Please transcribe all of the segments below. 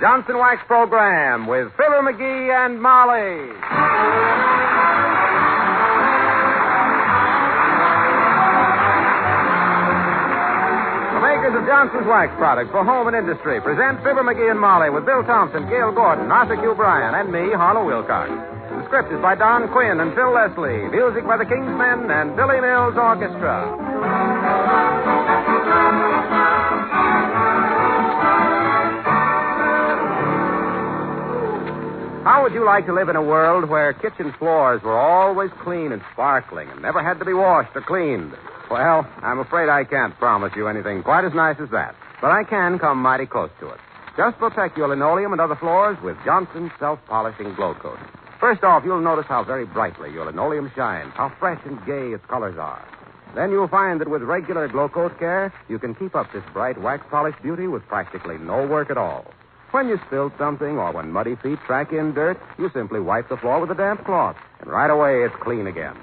Johnson Wax Program with Fibber McGee and Molly. The makers of Johnson's Wax products for home and industry present Fibber McGee and Molly with Bill Thompson, Gail Gordon, Arthur Q. Bryan, and me, Harlow Wilcox. The script is by Don Quinn and Phil Leslie. Music by the Kingsmen and Billy Mills Orchestra. How would you like to live in a world where kitchen floors were always clean and sparkling and never had to be washed or cleaned? Well, I'm afraid I can't promise you anything quite as nice as that, but I can come mighty close to it. Just protect your linoleum and other floors with Johnson's self-polishing glow coat. First off, you'll notice how very brightly your linoleum shines, how fresh and gay its colors are. Then you'll find that with regular glow coat care, you can keep up this bright wax-polished beauty with practically no work at all. When you spill something or when muddy feet track in dirt, you simply wipe the floor with a damp cloth, and right away it's clean again.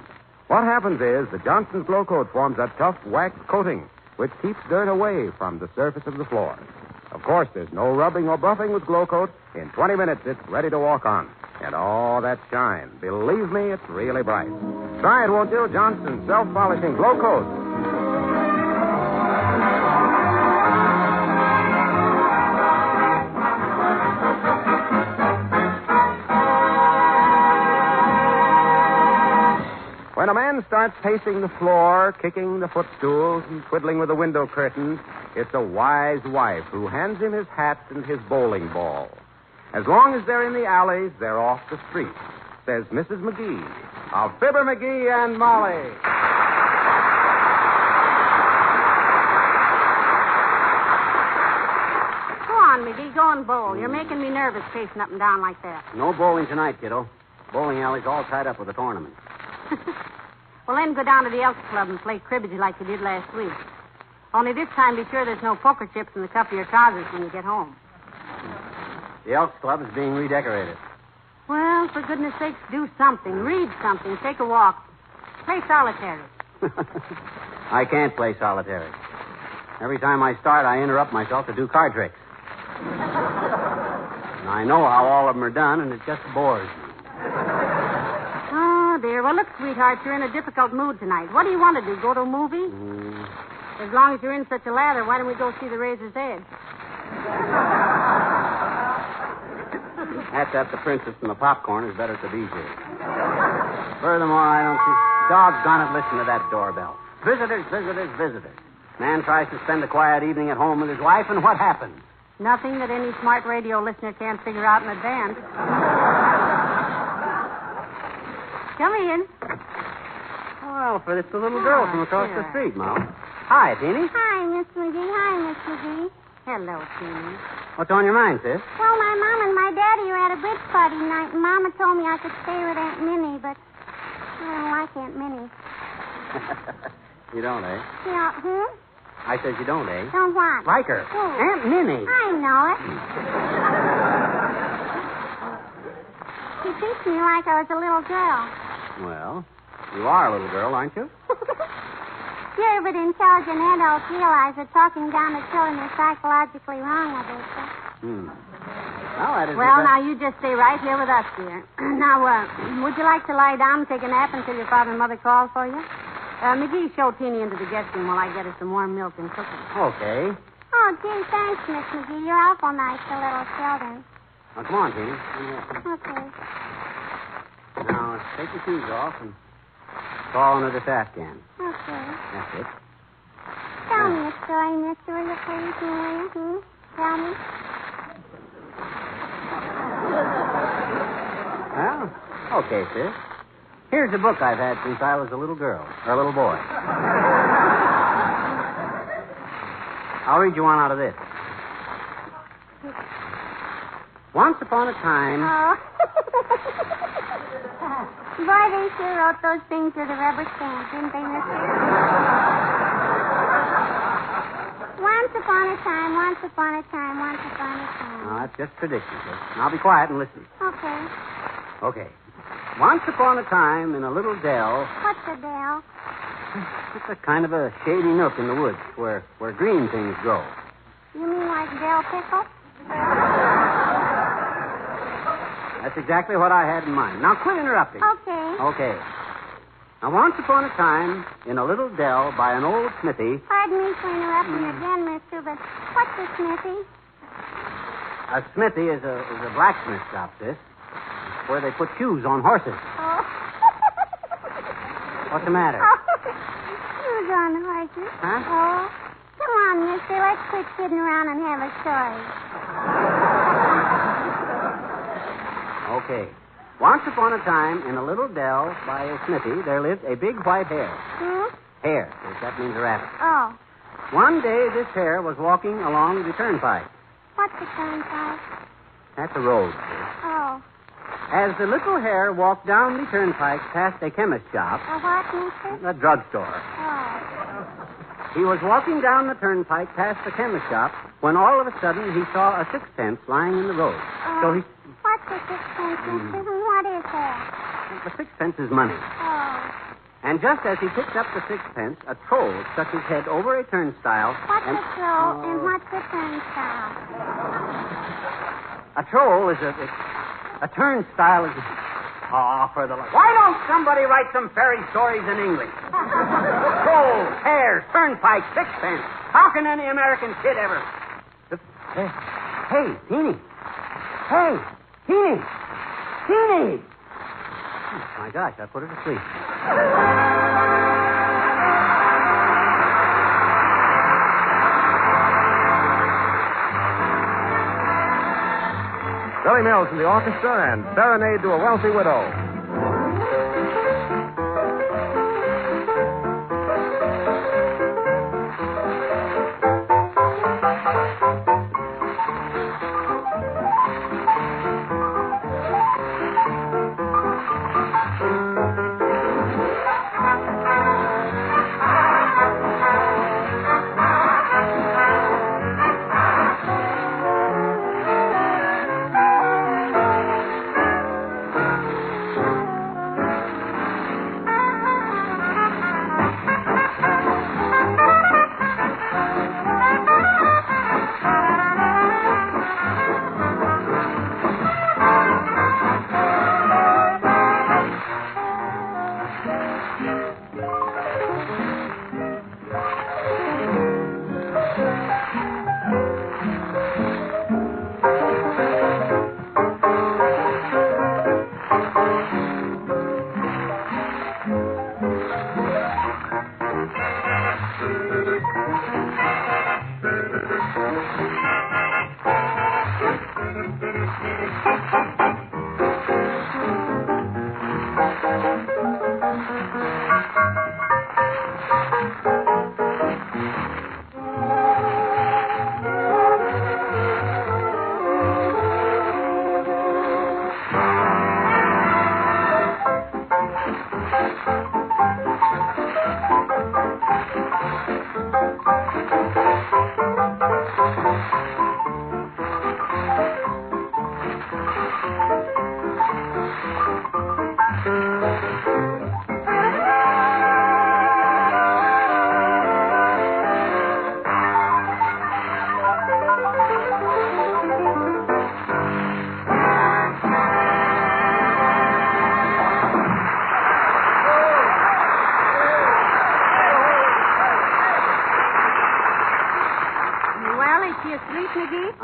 What happens is the Johnson's Glow Coat forms a tough wax coating, which keeps dirt away from the surface of the floor. Of course, there's no rubbing or buffing with Glow Coat. In 20 minutes, it's ready to walk on. And oh, that shine. Believe me, it's really bright. Try it, won't you? Johnson's self-polishing Glow Coat. When a man starts pacing the floor, kicking the footstools, and twiddling with the window curtains, it's a wise wife who hands him his hat and his bowling ball. As long as they're in the alleys, they're off the street, says Mrs. McGee of Fibber McGee and Molly. Go on, McGee, go and bowl. You're making me nervous pacing up and down like that. No bowling tonight, kiddo. Bowling alley's all tied up with a tournament. Well, then go down to the Elks Club and play cribbage like you did last week. Only this time be sure there's no poker chips in the cuff of your trousers when you get home. The Elks Club is being redecorated. Well, for goodness sakes, do something. Read something. Take a walk. Play solitary. I can't play solitary. Every time I start, I interrupt myself to do card tricks. And I know how all of them are done, and it just bores me. Oh, dear. Well, look, sweetheart, you're in a difficult mood tonight. What do you want to do, go to a movie? As long as you're in such a lather, why don't we go see The Razor's Edge? That's the princess and the popcorn is better to be here. Furthermore, I don't see... Doggone it, listen to that doorbell. Visitors, visitors, visitors. Man tries to spend a quiet evening at home with his wife, and what happens? Nothing that any smart radio listener can't figure out in advance. Come in. Well, for this little girl from across the street, Ma. Hi, Teeny. Hi, Miss McGee. Hi, Miss McGee. Hello, Teeny. What's on your mind, sis? Well, my mom and my daddy are at a bridge party tonight, and Mama told me I could stay with Aunt Minnie, but I don't like Aunt Minnie. You don't, eh? Yeah, I said you don't, eh? Don't what? Like her. Who? Aunt Minnie. I know it. She treats me like I was a little girl. Well, you are a little girl, aren't you? Sure, but intelligent adults realize that talking down to children is psychologically wrong with us. Well, that is... Well, now, you just stay right here with us, dear. Now, would you like to lie down and take a nap until your father and mother call for you? McGee, show Teeny into the guest room while I get her some warm milk and cookies. Okay. Oh, gee, thanks, Miss McGee. You're awful nice to little children. Now, come on, Teeny. Okay. Now, take your shoes off and fall into this Afghan. Okay. That's it. Tell me a story, mister, will you please, Maria? Tell me. Well, okay, sis. Here's a book I've had since I was a little girl, or a little boy. I'll read you one out of this. Once upon a time... Oh. Boy, they sure wrote those things with a rubber stamp, didn't they, mister? Once upon a time, once upon a time, once upon a time. No, that's just tradition, sis. Now be quiet and listen. Okay. Okay. Once upon a time in a little dell... What's a dell? It's a kind of a shady nook in the woods where green things grow. You mean like Del Pickle? That's exactly what I had in mind. Now, quit interrupting. Okay. Now, once upon a time, in a little dell by an old smithy... Pardon me for interrupting again, mister, but what's a smithy? A smithy is a blacksmith shop, sis, where they put shoes on horses. Oh. What's the matter? Shoes on horses. Huh? Oh. Come on, mister. Let's quit kidding around and have a story. Okay. Once upon a time, in a little dell by a smithy, there lived a big white hare. Hare, yes, that means a rabbit. Oh. One day, this hare was walking along the turnpike. What's a turnpike? That's a road, sis. Oh. As the little hare walked down the turnpike past a chemist shop, A what, mister? a drugstore, Oh. he was walking down the turnpike past the chemist shop when all of a sudden he saw a sixpence lying in the road. So he... What's a sixpence, mister? And what is that? The sixpence is money. Oh. And just as he picked up the sixpence, a troll stuck his head over a turnstile. What's and... a troll and what's a turnstile? A troll is a turnstile is... Oh, for the love... Why don't somebody write some fairy stories in English? Trolls, hares, turnpike, sixpence. How can any American kid ever... Hey, Teeny. Hey, Teeny. Teeny. Oh, my gosh, I put her to sleep. Billy Mills in the orchestra and Serenade to a Wealthy Widow.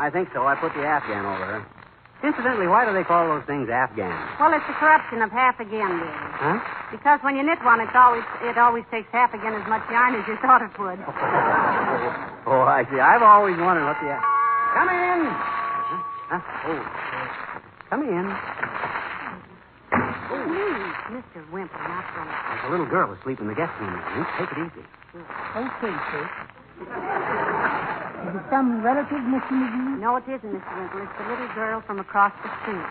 I think so. I put the Afghan over her. Incidentally, why do they call those things Afghans? Well, it's a corruption of half again, dear. Huh? Because when you knit one, it always takes half again as much yarn as you thought it would. Oh, I see. I've always wondered what the... Come in! Huh? Oh. Come in. Please, Mr. Wimple, not so much. There's a little girl asleep in the guest room. Take it easy. Okay, sir. Is it some relative, Mr. McGee? No, it isn't, Mr. Wimple. It's the little girl from across the street.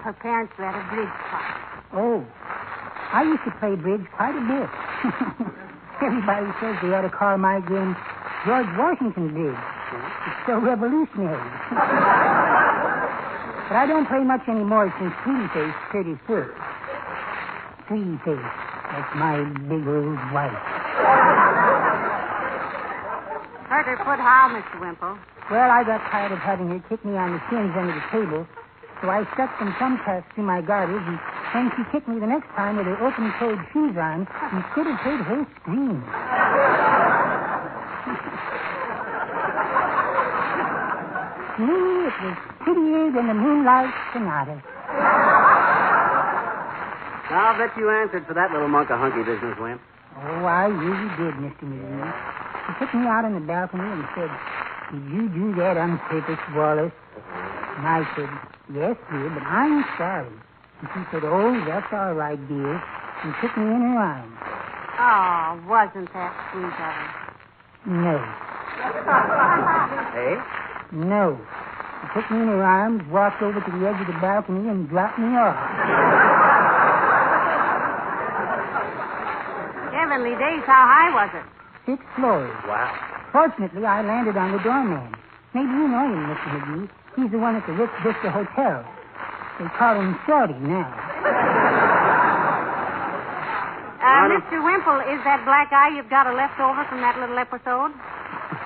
Her parents were at a bridge party. Oh. I used to play bridge quite a bit. Everybody says they ought to call my game George Washington Bridge. It's so revolutionary. But I don't play much anymore since Sweetie Face 31st. Sweetie Face. That's my big old wife. Hurt her foot how, Mr. Wimple? Well, I got tired of having her kick me on the shins under the table, So I stuck some thumbtacks through my garters, and when she kicked me the next time with her open-toed shoes on, you could have heard her scream. Me, it was prettier than the moonlight sonata. I'll bet you answered for that little monk-a-hunky business, Wimp. Oh, I really did, Mr. McGee. She took me out on the balcony and said, "Did you do that on purpose, Wallace?" And I said, "Yes, dear, but I'm sorry." And she said, "Oh, that's all right, dear," and took me in her arms. Oh, wasn't that sweet of her? No. Hey? No. She took me in her arms, walked over to the edge of the balcony, and dropped me off. Heavenly days, how high was it? 6 floors. Wow. Fortunately, I landed on the doorman. Maybe you know him, Mr. McGee. He's the one at the Ritz Vista Hotel. They call him Shorty now. Mr. Wimple, is that black eye you've got a leftover from that little episode?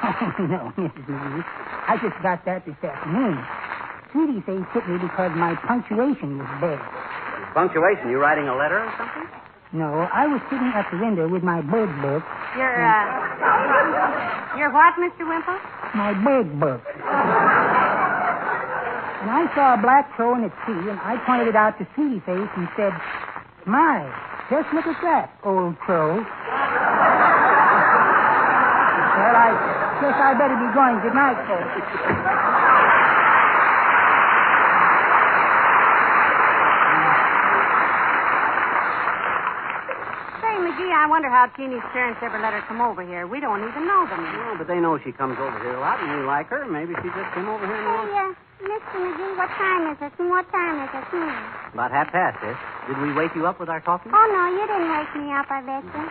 Oh, no, Mrs. McGee. I just got that this afternoon. Sweetie Face hit me because my punctuation was bad. Punctuation? You writing a letter or something? No, I was sitting at the window with my bird book. You're what, Mr. Wimple? My bird book. And I saw a black crow in a tree, and I pointed it out to Sweetie Face and said, "My, just look at that, old crow." Well, I guess I better be going. Good night, folks. McGee, I wonder how Teeny's parents ever let her come over here. We don't even know them. No, but they know she comes over here a lot, and we like her. Maybe she just came over here and... Mr. McGee, what time is it? And what time is it? About 1:30, sis. Did we wake you up with our talking? Oh, no, you didn't wake me up, I bet you.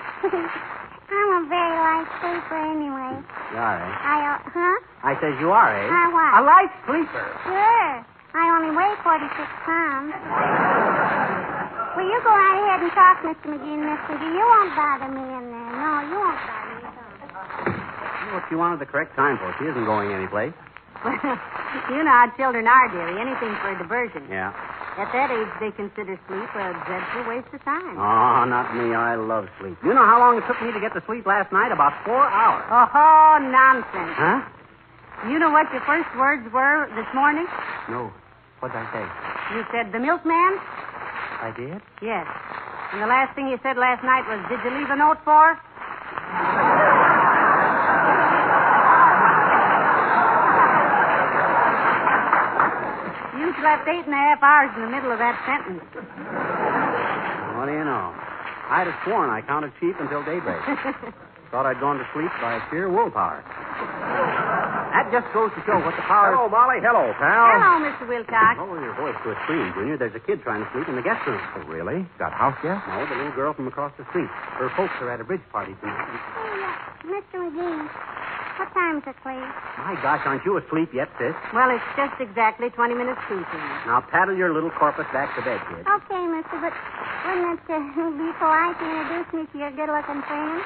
I'm a very light sleeper anyway. You are, eh? Huh? I says you are, eh? What? A light sleeper. Sure. I only weigh 46 pounds. Well, you go right ahead and talk, Mr. McGee and Miss McGee. You won't bother me in there. No, you won't bother me at all. Well, she wanted the correct time for. She isn't going anyplace. You know how children are, dearie. Anything for a diversion. Yeah. At that age, they consider sleep a dreadful waste of time. Oh, not me. I love sleep. You know how long it took me to get to sleep last night? About 4 hours. Oh, nonsense. Huh? You know what your first words were this morning? No. What'd I say? You said, "The milkman"? I did? Yes. And the last thing you said last night was, "Did you leave a note for?" You slept 8.5 hours in the middle of that sentence. What do you know? I'd have sworn I counted sheep until daybreak. Thought I'd gone to sleep by sheer willpower. That just goes to show what the power... Hello, Molly. Hello, pal. Hello, Mr. Wilcox. Lower your voice to a scream, Junior. There's a kid trying to sleep in the guest room. Oh, really? Got house guest? No, the little girl from across the street. Her folks are at a bridge party tonight. Hey, Mr. McGee, what time is it, please? My gosh, aren't you asleep yet, sis? Well, it's just exactly 20 minutes to, Tina. Now paddle your little corpus back to bed, kid. Okay, mister, but wouldn't it be polite to introduce me to your good-looking friend?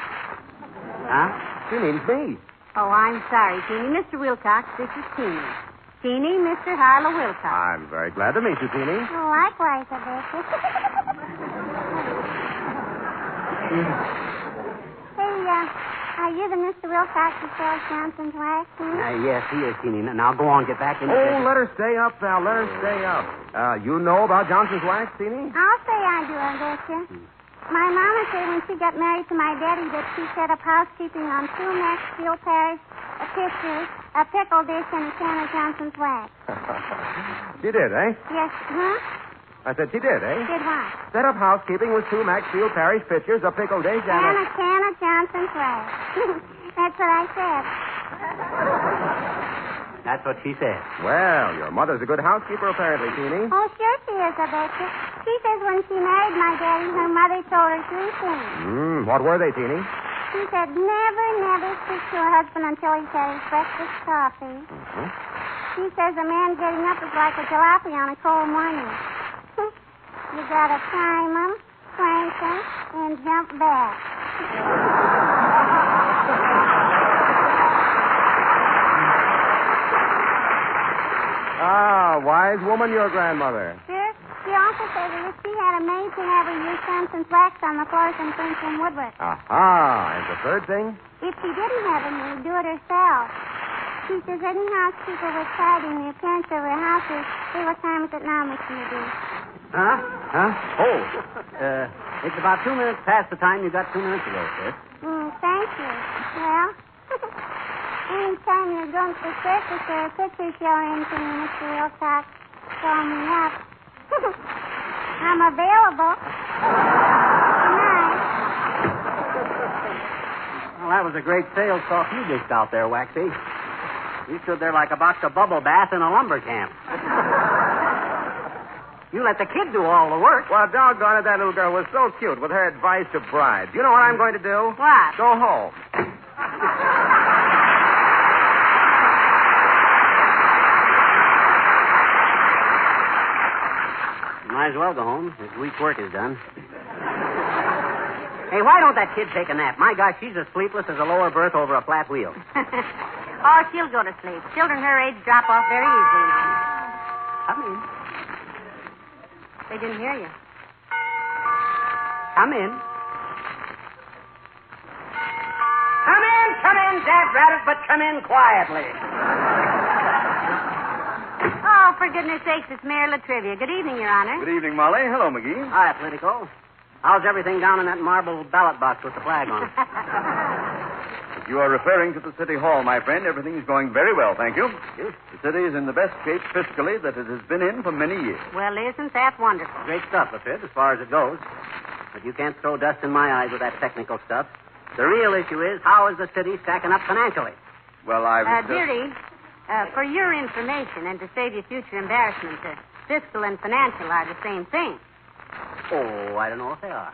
Huh? She means me. Oh, I'm sorry, Teeny. Mr. Wilcox, this is Teeny. Teeny, Mr. Harlow Wilcox. I'm very glad to meet you, Teeny. Oh, likewise, I bet you. Hey, are you the Mr. Wilcox who sells Johnson's wax? Yes, he is, Teeny. Now go on, get back in. Oh, let her stay up, Val. Let her stay up. You know about Johnson's wax, Teeny? I'll say I do, I bet you. My mama said when she got married to my daddy that she set up housekeeping on 2 Maxfield Parish pitchers, a pickle dish, and a can of Johnson's wax. She did, eh? Yes, huh? I said she did, eh? Did what? Set up housekeeping with 2 Maxfield Parish pitchers, a pickle dish, And a can of Johnson's wax. That's what I said. That's what she said. Well, your mother's a good housekeeper, apparently, Teeny. Oh, sure she is, I bet you. She says when she married my daddy, her mother told her 3 things. What were they, Teeny? She said never speak to her husband until he's had his breakfast coffee. Mm-hmm. She says a man getting up is like a jalopy on a cold morning. You gotta climb them, crank them, and jump back. Ah, wise woman, your grandmother. Sure. She also said that if she had a maid, she'd never use Samson's wax on the floors and things from woodwork. Aha. And the third thing? If she didn't have a maid, do it herself. She says any housekeeper with pride in the appearance of her houses. See what time is it now, Mr. McGee? Huh? Oh. It's about 2 minutes past the time you got 2 minutes ago, sis. Thank you. Well, anytime you're going to the circus or a picture show or anything, Mr. Wilcox, call me up. I'm available. Good night. Well, that was a great sales talk you dished out there, Waxy. You stood there like a box of bubble bath in a lumber camp. You let the kid do all the work. Well, doggone it, that little girl was so cute with her advice to brides. You know what I'm going to do? What? Go home. Might as well go home. His week's work is done. Hey, why don't that kid take a nap? My gosh, she's as sleepless as a lower berth over a flat wheel. Oh, she'll go to sleep. Children her age drop off very easily. Come in. They didn't hear you. Come in. Come in, Dad Rabbit, but come in quietly. Oh, for goodness sakes, it's Mayor Latrivia. Good evening, Your Honor. Good evening, Molly. Hello, McGee. Hi, Politico. How's everything down in that marble ballot box with the flag on it? If you are referring to the City Hall, my friend, everything's going very well, thank you. The city is in the best shape fiscally that it has been in for many years. Well, isn't that wonderful? Great stuff, Lafid, as far as it goes. But you can't throw dust in my eyes with that technical stuff. The real issue is, how is the city stacking up financially? Well, Dearie, for your information and to save you future embarrassment, fiscal and financial are the same thing. Oh, I don't know if they are.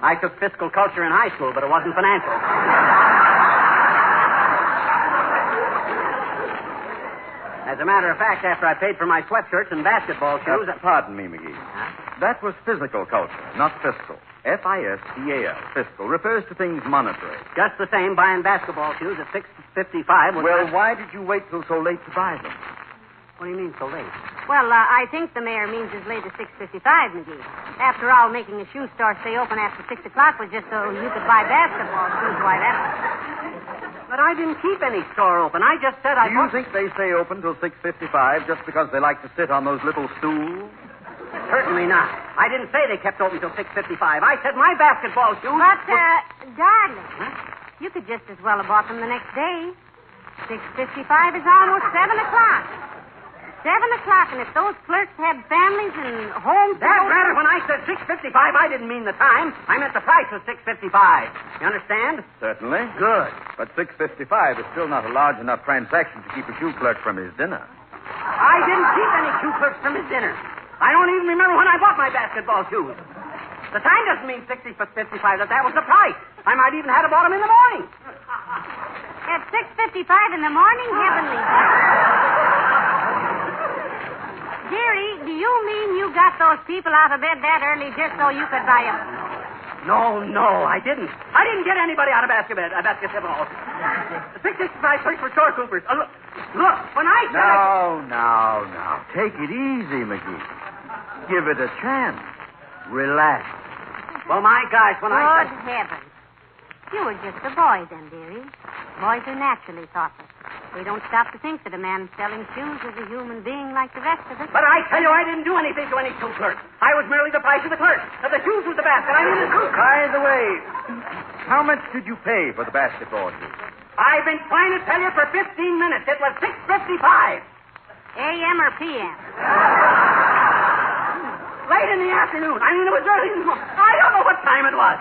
I took fiscal culture in high school, but it wasn't financial. As a matter of fact, after I paid for my sweatshirts and basketball shoes... Pardon me, McGee. Huh? That was physical culture, not fiscal. F-I-S-C-A-L. Fiscal refers to things monetary. Just the same, buying basketball shoes at $6.55 was... Well, why did you wait till so late to buy them? What do you mean, so late? Well, I think the mayor means as late as 6:55, McGee. After all, making a shoe store stay open after 6 o'clock was just so you could buy basketball shoes. Why, that... But I didn't keep any store open. I just said Do you think they stay open till 6:55 just because they like to sit on those little stools? Certainly not. I didn't say they kept open till 6:55. I said my basketball shoes... But, darling, you could just as well have bought them the next day. 6:55 is almost 7 o'clock. 7 o'clock, and if those clerks had families and homes... That rather, when I said 6:55, I didn't mean the time. I meant the price was 6:55. You understand? Certainly. Good. But 6:55 is still not a large enough transaction to keep a shoe clerk from his dinner. I didn't keep any shoe clerks from his dinner. I don't even remember when I bought my basketball shoes. The time doesn't mean 6:55, that was the price. I might even have bought them in the morning. At 6:55 in the morning? Heavenly. Dearie, do you mean you got those people out of bed that early just so you could buy them? No, I didn't. I didn't get anybody out of basketball. 6:65 search for store coopers. Look, when I said... No. Take it easy, McGee. Give it a chance. Relax. Well, my gosh, when Good heavens. You were just a boy then, dearie. Boys are naturally thoughtless. They don't stop to think that a man selling shoes is a human being like the rest of us. But I tell you, I didn't do anything to any shoe clerk. I was merely the price of the clerk. The shoes was the basket. I mean the shoes. By the way, how much did you pay for the basketball shoes? I've been trying to tell you for 15 minutes. It was 6:55. A.M. or P.M.? Late in the afternoon. I mean, it was early in the morning. I don't know what time it was.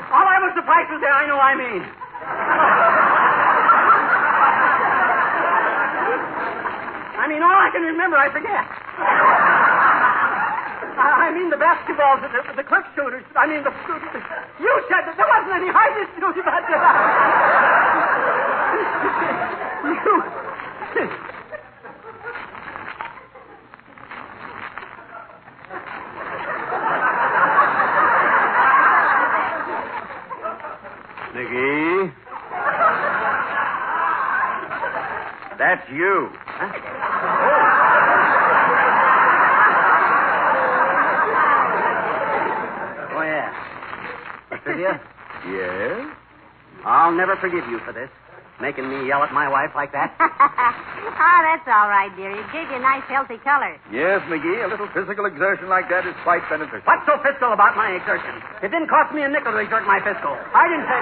All I was surprised was there. I know I mean. I mean, all I can remember, I forget. I mean, the basketballs, the clerk shooters. I mean, the... You said that there wasn't any hard dispute about that. McGee? That's you. Huh? Oh, yeah. Trivia? Yes? I'll never forgive you for this. Making me yell at my wife like that. Oh, that's all right, dear. It gave you a nice, healthy color. Yes, McGee. A little physical exertion like that is quite beneficial. What's so fiscal about my exertion? It didn't cost me a nickel to exert my fiscal. I didn't say...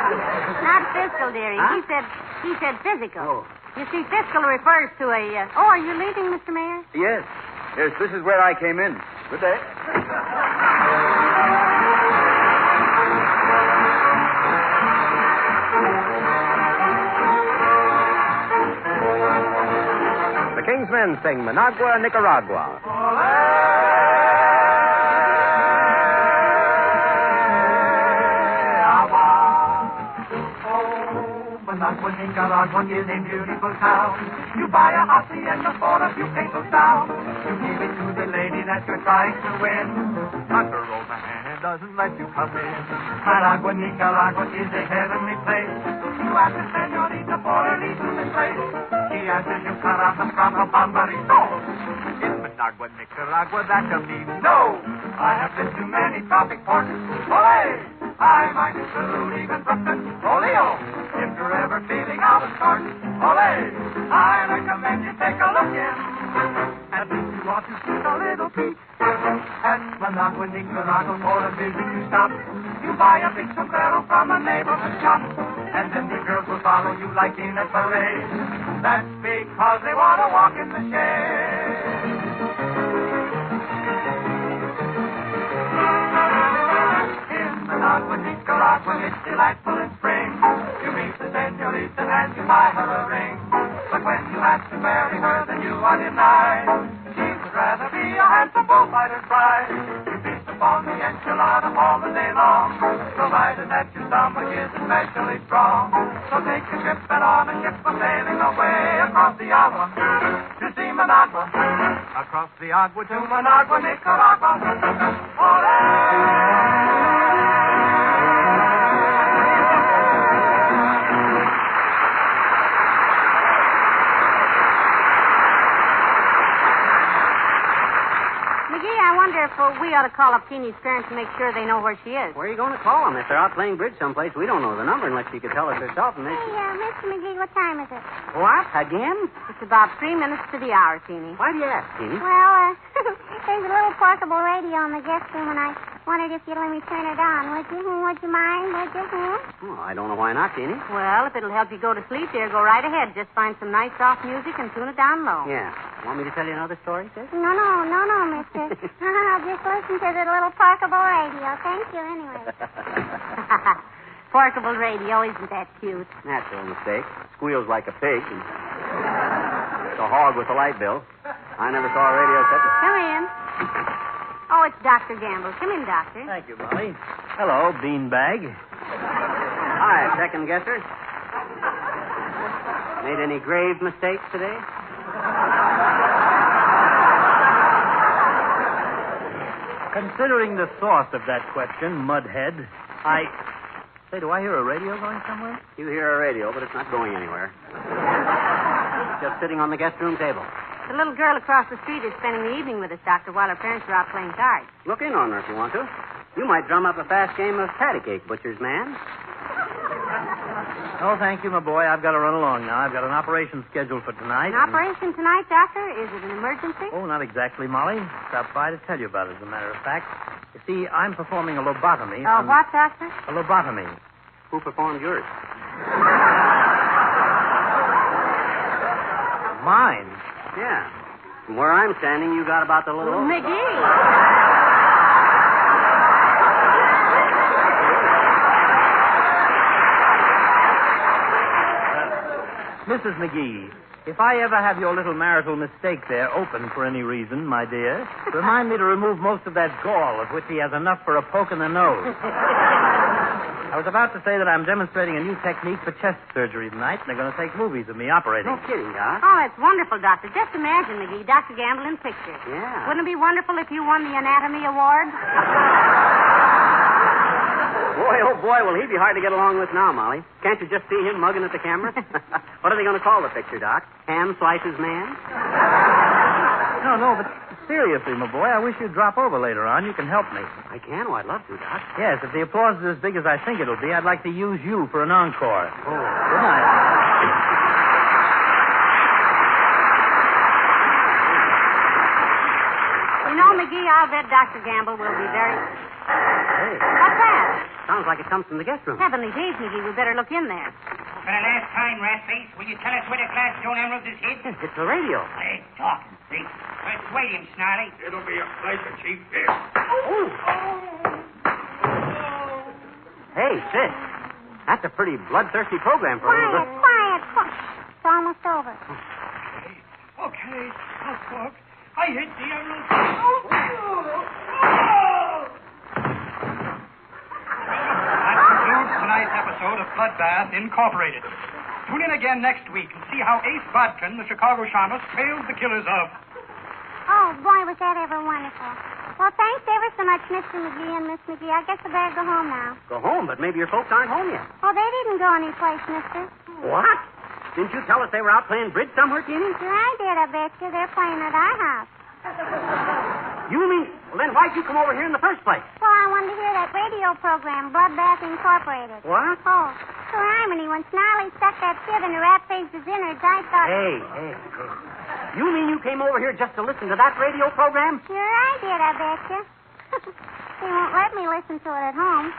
Not fiscal, dearie. Huh? He said physical. Oh. You see, fiscal refers to a... Oh, are you leaving, Mr. Mayor? Yes. Yes, this is where I came in. Good day. The King's Men sing Managua, Nicaragua. Managua, Nicaragua is a beautiful town. You buy a hossy and afford a few pesos down. You give it to the lady that you're trying to win. But her old man doesn't let you come in. Managua, Nicaragua is a heavenly place. You ask the senorita for a reason to place. She answers you, caramba, caramba, bambarito. In Managua, Nicaragua, that shall mean no. I have been to many tropic ports. Olé! I might include even Brooklyn. Oleo! If you're ever feeling out of sorts, olé! I recommend you take a look in. At least you ought to see a little beach. At Managua, Nicaragua, for a visit you stop. You buy a big sombrero from a neighborhood shop. And then the girls will follow you like in a parade. That's because they want to walk in the shade. In Managua, Nicaragua, it's delightful in spring. You meet the senorita and you buy her a ring. But when you ask to marry her, then you are denied. She would rather be a handsome bullfighter's bride. You feast upon the enchilada all the day long, provided that your stomach is especially strong. So take a trip and on a ship for sailing away across the agua to see Managua. Across the agua to Managua, Nicaragua. Olé! I wonder if we ought to call up Teeny's parents and make sure they know where she is. Where are you going to call them? If they're out playing bridge someplace, we don't know the number unless she could tell us herself. And Hey, Mr. McGee, what time is it? What? Again? It's about 3 minutes to the hour, Teeny. Why do you ask, Teeny? Well, there's a little portable radio in the guest room, and I wondered if you'd let me turn it on. Would you? Would you mind? Would you? Oh, I don't know why not, Teeny. Well, if it'll help you go to sleep, dear, go right ahead. Just find some nice soft music and tune it down low. Yeah. Want me to tell you another story, sis? No, mister. I'll just listen to the little portable radio. Thank you, anyway. Portable radio, isn't that cute? Natural mistake. Squeals like a pig. And... It's a hog with a light bill. I never saw a radio set to... Come in. Oh, it's Dr. Gamble. Come in, Doctor. Thank you, Molly. Hello, beanbag. Hi, second guesser. Made any grave mistakes today? Considering the source of that question, Mudhead, Say, do I hear a radio going somewhere? You hear a radio, but it's not going anywhere. It's just sitting on the guest room table. The little girl across the street is spending the evening with us, Doctor, while her parents are out playing cards. Look in on her if you want to. You might drum up a fast game of patty cake, butcher's man. Oh, thank you, my boy. I've got to run along now. I've got an operation scheduled for tonight. An operation tonight, Doctor? Is it an emergency? Oh, not exactly, Molly. Stopped by to tell you about it, as a matter of fact. You see, I'm performing a lobotomy. What, Doctor? A lobotomy. Who performed yours? Mine? Yeah. From where I'm standing, you got about the little... McGee. Mrs. McGee, if I ever have your little marital mistake there open for any reason, my dear, remind me to remove most of that gall, of which he has enough for a poke in the nose. I was about to say that I'm demonstrating a new technique for chest surgery tonight, and they're going to take movies of me operating. No kidding, Doc. Oh, that's wonderful, Doctor. Just imagine, McGee, Dr. Gamble in pictures. Yeah. Wouldn't it be wonderful if you won the Anatomy Award? oh, boy, will he be hard to get along with now, Molly. Can't you just see him mugging at the camera? What are they going to call the picture, Doc? Ham Slices Man? No, but seriously, my boy, I wish you'd drop over later on. You can help me. I can? Oh, I'd love to, Doc. Yes, if the applause is as big as I think it'll be, I'd like to use you for an encore. Oh. Good night. You know, McGee, I'll bet Dr. Gamble will be very... Hey. What's that? Sounds like it comes from the guest room. Heavenly days, McGee. We better look in there. For the last time, Ratface, will you tell us where the Gladstone Emeralds is hid? It's the radio. Hey, talking, see? Persuade him, Snarly. It'll be a pleasure, Chief. Here. Oh. Hey, sis. That's a pretty bloodthirsty program for a little... Quiet. It's almost over. Okay, I'll talk. I hit the emerald. That concludes tonight's episode of Bloodbath Incorporated. Tune in again next week and see how Ace Bodkin, the Chicago shamus, trails the killers of... Oh, boy, was that ever wonderful. Well, thanks ever so much, Mr. McGee and Miss McGee. I guess I better go home now. Go home, but maybe your folks aren't home yet. Oh, they didn't go anyplace, mister. What? Didn't you tell us they were out playing bridge somewhere, Teeny? Sure I did, I bet you. They're playing at our house. You mean... Well, then why'd you come over here in the first place? Well, I wanted to hear that radio program, Bloodbath Incorporated. What? Oh, for irony, when Snarly stuck that kid in the rat face's innards, I thought... Hey. You mean you came over here just to listen to that radio program? Sure I did, I bet you. They won't let me listen to it at home.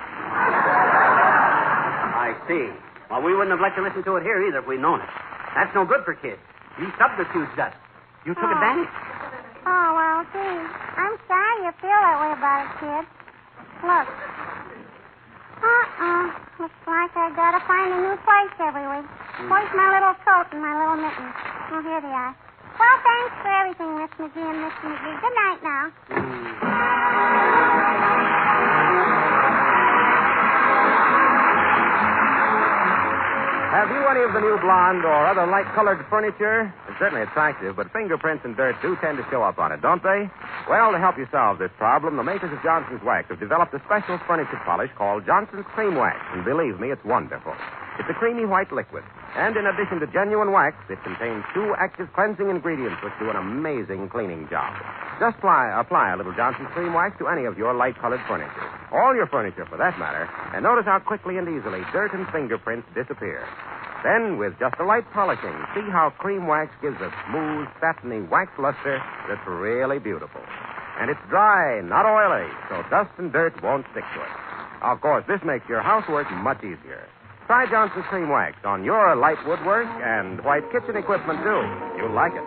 I see. Well, we wouldn't have let you listen to it here either if we'd known it. That's no good for kids. You subterfuged us. You took advantage. Oh, well, gee. I'm sorry you feel that way about it, kid. Look. Looks like I gotta find a new place every week. Where's my little coat and my little mittens? Oh, here they are. Well, thanks for everything, Miss McGee and Mr. McGee. Good night now. Have you any of the new blonde or other light-colored furniture? It's certainly attractive, but fingerprints and dirt do tend to show up on it, don't they? Well, to help you solve this problem, the makers of Johnson's Wax have developed a special furniture polish called Johnson's Cream Wax, and believe me, it's wonderful. It's a creamy white liquid, and in addition to genuine wax, it contains 2 active cleansing ingredients which do an amazing cleaning job. Just apply a little Johnson's Cream Wax to any of your light-colored furniture, all your furniture for that matter, and notice how quickly and easily dirt and fingerprints disappear. Then, with just a light polishing, see how cream wax gives a smooth, satiny wax luster that's really beautiful. And it's dry, not oily, so dust and dirt won't stick to it. Of course, this makes your housework much easier. Try Johnson's Cream Wax on your light woodwork and white kitchen equipment, too. You'll like it.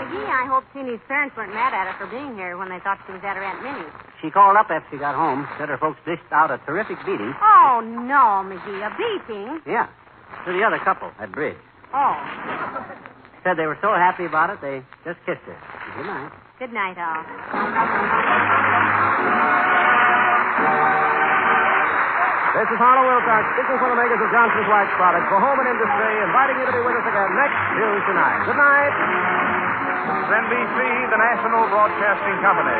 McGee, I hope Teeny's parents weren't mad at her for being here when they thought she was at her Aunt Minnie's. She called up after she got home, said her folks dished out a terrific beating. Oh, no, McGee, a beating? Yeah, to the other couple at bridge. Oh. Said they were so happy about it, they just kissed her. Good night. Good night, all. This is Harlow Wilcox, speaking for the makers of Johnson's Wax products for home and industry, inviting you to be with us again next Tuesday night. Good night. NBC, the National Broadcasting Company.